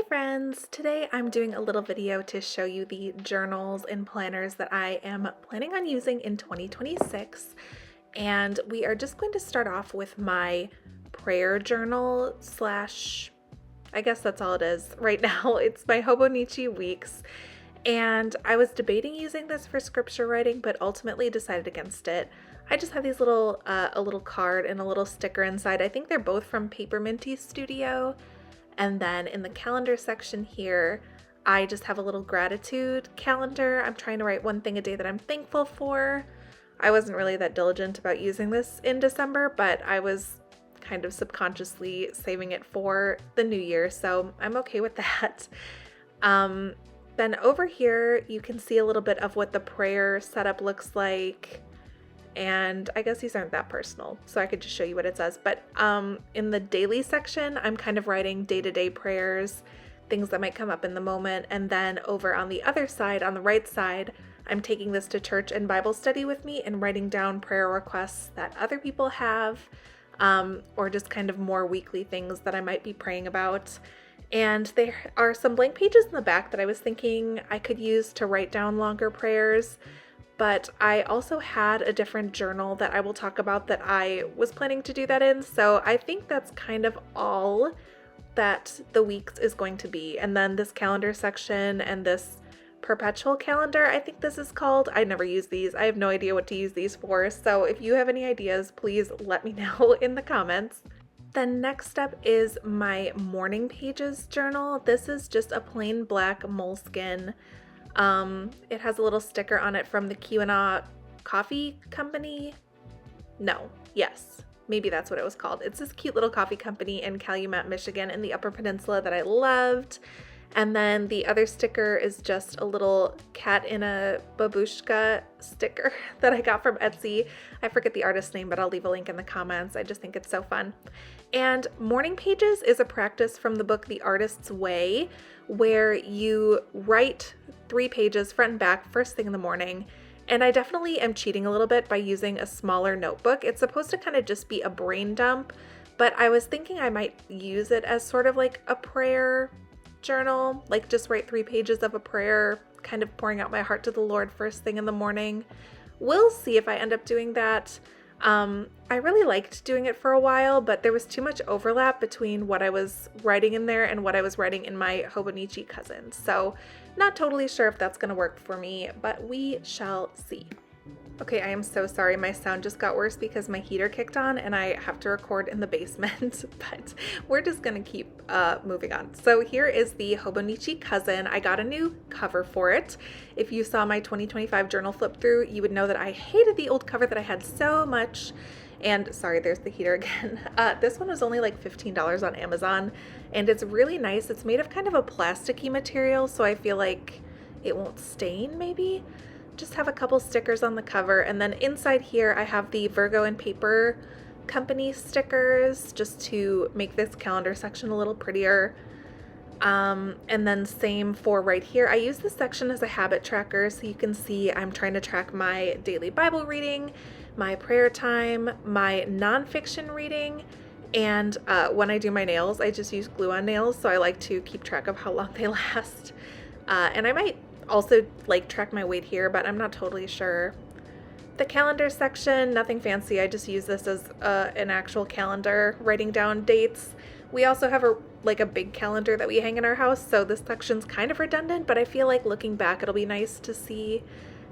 Hey friends! Today I'm doing a little video to show you the journals and planners that I am planning on using in 2026. And we are just going to start off with my prayer journal slash, I guess that's all it is right now. It's my hobonichi weeks. And I was debating using this for scripture writing, but ultimately decided against it. I just have these a little card and a little sticker inside. I think they're both from Paper Minty Studio. And then in the calendar section here, I just have a little gratitude calendar. I'm trying to write one thing a day that I'm thankful for. I wasn't really that diligent about using this in December, but I was kind of subconsciously saving it for the new year, so I'm okay with that. Then over here, you can see a little bit of what the prayer setup looks like. And I guess these aren't that personal, so I could just show you what it says. But in the daily section, I'm kind of writing day-to-day prayers, things that might come up in the moment. And then over on the other side, on the right side, I'm taking this to church and Bible study with me and writing down prayer requests that other people have, or just kind of more weekly things that I might be praying about. And there are some blank pages in the back that I was thinking I could use to write down longer prayers. But I also had a different journal that I will talk about that I was planning to do that in. So I think that's kind of all that the weeks is going to be. And then this calendar section and this perpetual calendar, I think this is called. I never use these. I have no idea what to use these for. So if you have any ideas, please let me know in the comments. Then next up is my morning pages journal. This is just a plain black moleskin. It has a little sticker on it from the Q&A coffee company. No, yes, maybe that's what it was called. It's this cute little coffee company in Calumet, Michigan in the Upper Peninsula that I loved. And then the other sticker is just a little cat in a babushka sticker that I got from Etsy. I forget the artist's name, but I'll leave a link in the comments. I just think it's so fun. And morning pages is a practice from the book The Artist's Way, where you write 3 pages front and back first thing in the morning. And I definitely am cheating a little bit by using a smaller notebook. It's supposed to kind of just be a brain dump, but I was thinking I might use it as sort of like a prayer journal, like just write 3 pages of a prayer, kind of pouring out my heart to the Lord first thing in the morning. We'll see if I end up doing that. I really liked doing it for a while, but there was too much overlap between what I was writing in there and what I was writing in my hobonichi cousins. So not totally sure if that's going to work for me, but we shall see. Okay, I am so sorry. My sound just got worse because my heater kicked on and I have to record in the basement, but we're just going to keep moving on. So here is the hobonichi cousin. I got a new cover for it. If you saw my 2025 journal flip through, you would know that I hated the old cover that I had so much. And sorry, there's the heater again. This one was only like $15 on Amazon and it's really nice. It's made of kind of a plasticky material, so I feel like it won't stain maybe. Just have a couple stickers on the cover, and then inside here I have the Virgo and Paper Company stickers just to make this calendar section a little prettier. And then same for right here. I use this section as a habit tracker, so you can see I'm trying to track my daily Bible reading, my prayer time, my nonfiction reading, and when I do my nails, I just use glue-on nails, so I like to keep track of how long they last. And I might also like track my weight here, but I'm not totally sure. The calendar section, nothing fancy. I just use this as an actual calendar, writing down dates. We also have a big calendar that we hang in our house, so this section's kind of redundant, but I feel like looking back it'll be nice to see.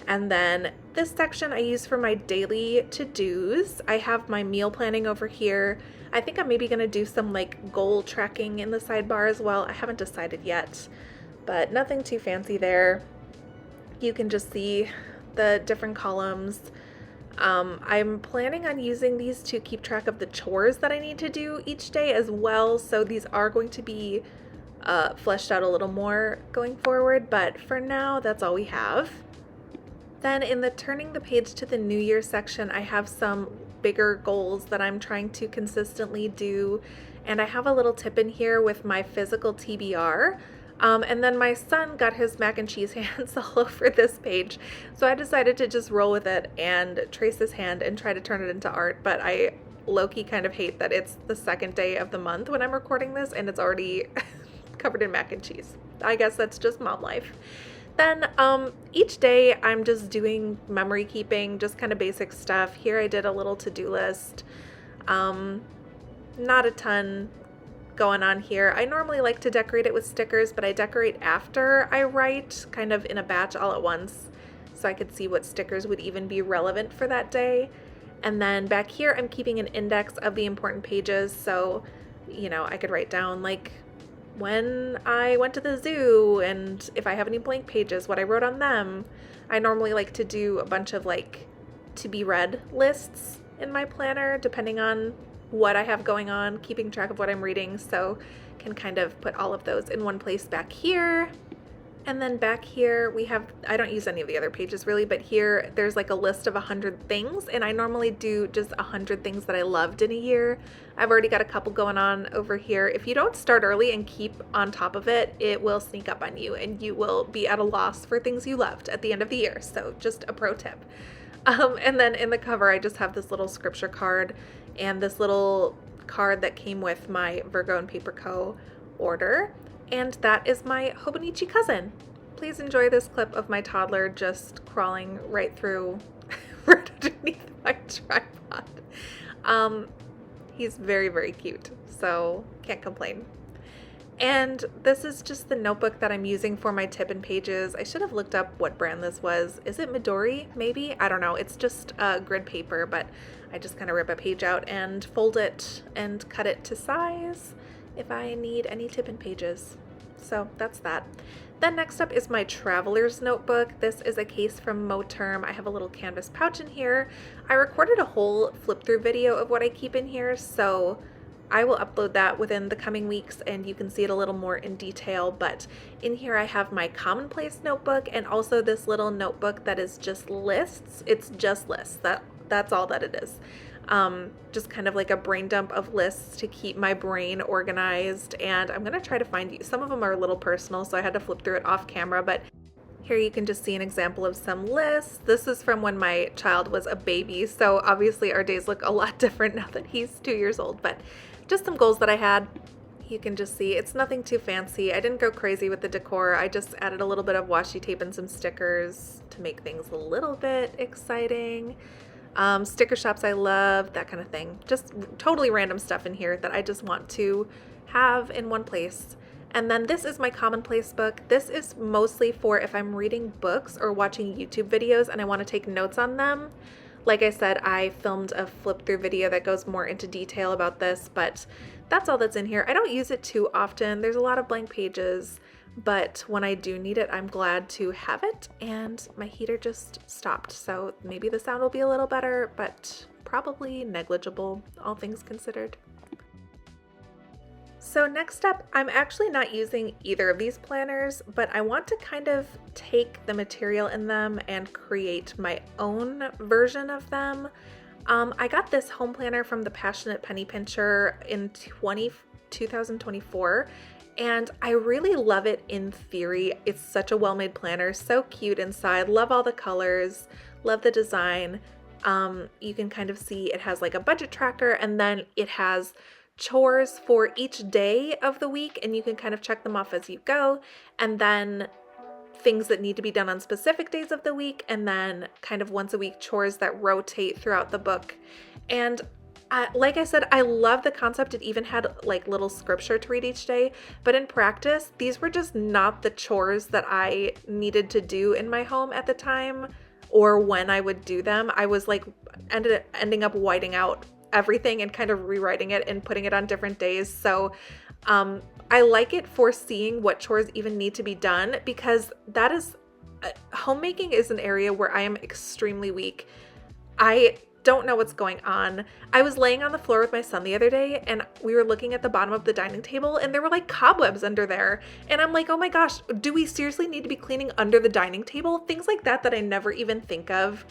And then this section I use for my daily to-dos. I have my meal planning over here. I think I'm maybe gonna do some like goal tracking in the sidebar as well. I haven't decided yet, but nothing too fancy there. You can just see the different columns. I'm planning on using these to keep track of the chores that I need to do each day as well, so these are going to be fleshed out a little more going forward, but for now that's all we have. Then in the turning the page to the New Year section, I have some bigger goals that I'm trying to consistently do, and I have a little tip in here with my physical TBR. And then my son got his mac and cheese hands all over this page, so I decided to just roll with it and trace his hand and try to turn it into art. But I low-key kind of hate that it's the second day of the month when I'm recording this and it's already covered in mac and cheese. I guess that's just mom life. Then each day I'm just doing memory keeping, just kind of basic stuff. Here I did a little to-do list. Not a ton going on here. I normally like to decorate it with stickers, but I decorate after I write, kind of in a batch all at once, so I could see what stickers would even be relevant for that day. And then back here I'm keeping an index of the important pages, so I could write down like when I went to the zoo and if I have any blank pages, what I wrote on them. I normally like to do a bunch of like to be read lists in my planner depending on what I have going on, keeping track of what I'm reading, so can kind of put all of those in one place back here. And then back here we have, I don't use any of the other pages really, but here there's like a list of 100 things, and I normally do just 100 things that I loved in a year. I've already got a couple going on over here. If you don't start early and keep on top of it, it will sneak up on you and you will be at a loss for things you loved at the end of the year. So just a pro tip. And then in the cover I just have this little scripture card and this little card that came with my Virgo and Paper Co. order. And that is my hobonichi cousin. Please enjoy this clip of my toddler just crawling right through, right underneath my tripod. He's very, very cute, so can't complain. And this is just the notebook that I'm using for my tip and pages. I should have looked up what brand this was. Is it Midori, maybe? I don't know. It's just grid paper, but I just kind of rip a page out and fold it and cut it to size if I need any tip and pages. So that's that. Then next up is my traveler's notebook. This is a case from Moterm. I have a little canvas pouch in here. I recorded a whole flip through video of what I keep in here, so I will upload that within the coming weeks and you can see it a little more in detail. But in here I have my commonplace notebook and also this little notebook that is just lists. It's just lists. That's all that it is. Just kind of like a brain dump of lists to keep my brain organized, and I'm gonna try to find you. Some of them are a little personal, so I had to flip through it off camera, but here you can just see an example of some lists. This is from when my child was a baby, so obviously our days look a lot different now that he's 2 years old, but just some goals that I had. You can just see it's nothing too fancy. I didn't go crazy with the decor. I just added a little bit of washi tape and some stickers to make things a little bit exciting. Sticker shops I love, that kind of thing. Just totally random stuff in here that I just want to have in one place. And then this is my commonplace book. This is mostly for if I'm reading books or watching YouTube videos and I want to take notes on them. Like I said, I filmed a flip through video that goes more into detail about this, but that's all that's in here. I don't use it too often. There's a lot of blank pages, but when I do need it, I'm glad to have it. And my heater just stopped, so maybe the sound will be a little better, but probably negligible, all things considered. So next up, I'm actually not using either of these planners, but I want to kind of take the material in them and create my own version of them. I got this home planner from the Passionate Penny Pincher in 2024, and I really love it in theory. It's such a well-made planner, so cute inside, love all the colors, love the design. You can kind of see it has like a budget tracker, and then it has chores for each day of the week, and you can kind of check them off as you go, and then things that need to be done on specific days of the week, and then kind of once a week chores that rotate throughout the book. And like I said, I love the concept. It even had like little scripture to read each day, but in practice, these were just not the chores that I needed to do in my home at the time, or when I would do them. I was like ending up whiting out everything and kind of rewriting it and putting it on different days. So I like it for seeing what chores even need to be done, because that is homemaking is an area where I am extremely weak. I don't know what's going on. I was laying on the floor with my son the other day and we were looking at the bottom of the dining table and there were like cobwebs under there. And I'm like, oh my gosh, do we seriously need to be cleaning under the dining table? Things like that I never even think of.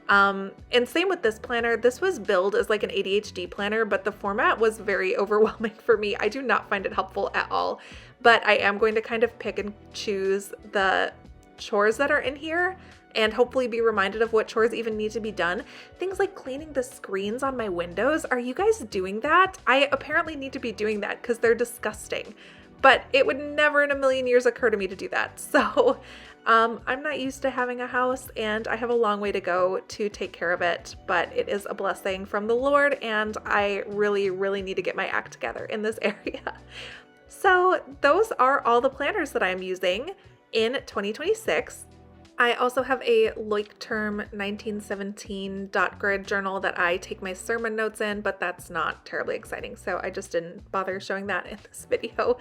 And same with this planner. This was billed as like an ADHD planner, but the format was very overwhelming for me. I do not find it helpful at all, but I am going to kind of pick and choose the chores that are in here and hopefully be reminded of what chores even need to be done. Things like cleaning the screens on my windows. Are you guys doing that? I apparently need to be doing that because they're disgusting. but it would never in a million years occur to me to do that. So I'm not used to having a house, and I have a long way to go to take care of it, but it is a blessing from the Lord, and I really, really need to get my act together in this area. So those are all the planners that I'm using in 2026. I also have a Leuchtturm 1917 dot grid journal that I take my sermon notes in, but that's not terribly exciting, so I just didn't bother showing that in this video.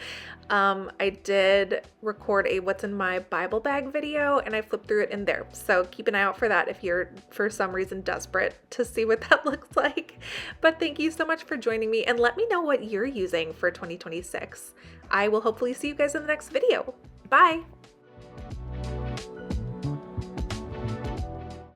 I did record a what's in my Bible bag video, and I flipped through it in there, so keep an eye out for that if you're for some reason desperate to see what that looks like. But thank you so much for joining me, and let me know what you're using for 2026. I will hopefully see you guys in the next video. Bye!